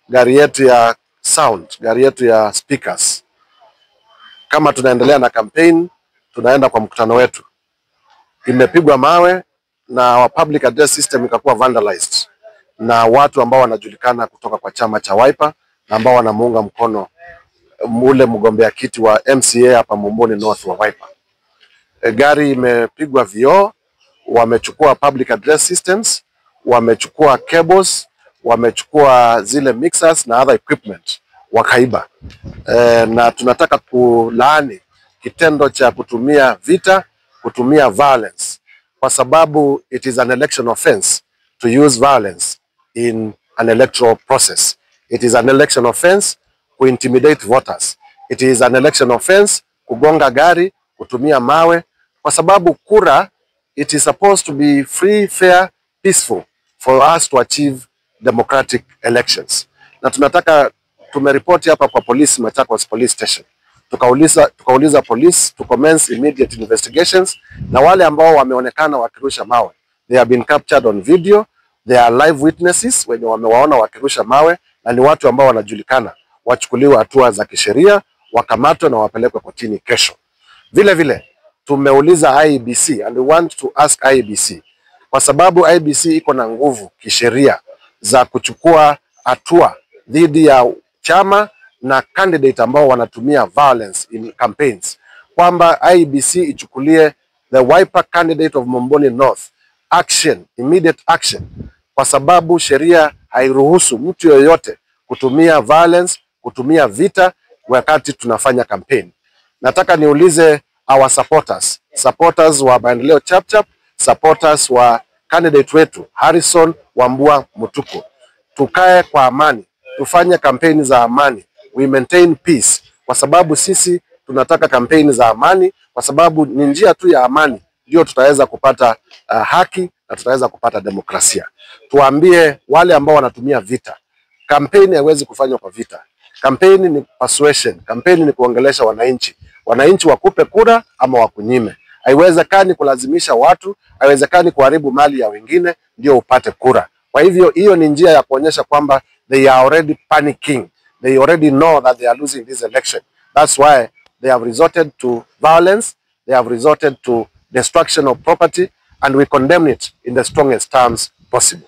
gari yetu ya sound, gari yetu ya speakers. Kama tunaendelea na campaign, tunaenda kwa mkutano wetu, imepigwa mawe na our public address system ikakuwa vandalized na watu ambao wanajulikana kutoka kwa chama cha Wiper na ambao wanamuunga mkono ule mgombea kiti wa MCA hapa Mumbuni North wa Wiper. Gari imepigwa vioo, wamechukua public address systems, wamechukua cables, wamechukua zile mixers na other equipment, wakaiba. Na tunataka kulaani kitendo cha kutumia vita, kutumia violence, kwa sababu it is an election offense to use violence in an electoral process. It is an election offense to intimidate voters. It is an election offense kugonga gari, kutumia mawe, kwa sababu kura, it is supposed to be free, fair, peaceful for us to achieve democratic elections. Na tunataka, tumeripoti hapa kwa polisi, Machakos Police Station. Tukauliza police to commence immediate investigations, na wale ambao wameonekana wakirusha mawe, they have been captured on video, they are live witnesses wenye wamewaona wakirusha mawe, na ni watu ambao wanajulikana, wachukuliwe hatua za kisheria, wakamatwe na wapelekwe kotini kesho. Vile vile tumeuliza IEBC, and we want to ask IEBC, kwa sababu IEBC iko na nguvu kisheria za kuchukua hatua dhidi ya chama na candidate ambao wanatumia violence in campaigns, kwamba IEBC ichukulie the Wiper candidate of Mumbuni North action, immediate action, kwa sababu sheria hairuhusu mtu yoyote kutumia violence, kutumia vita wakati tunafanya campaign. Nataka niulize our supporters wa Maendeleo Chapchap, supporters wa candidate wetu Harrison Wambua Mutuku, tukae kwa amani, tufanye kampeni za amani, we maintain peace, kwa sababu sisi tunataka kampeni za amani, kwa sababu ni njia tu ya amani ndio tutaweza kupata haki na tutaweza kupata demokrasia. Tuambie wale ambao wanatumia vita, kampeni haiwezi kufanywa kwa vita. Kampeni ni persuasion, kampeni ni kuongelesha wananchi. Wananchi wakupe kura ama wakunyime. Haiwezekani kulazimisha watu, haiwezekani kuharibu mali ya wengine ndio upate kura. Kwa hivyo hiyo ni njia ya kuonyesha kwamba they are already panicking. They already know that they are losing this election. That's why they have resorted to violence, they have resorted to destruction of property, and we condemn it in the strongest terms possible.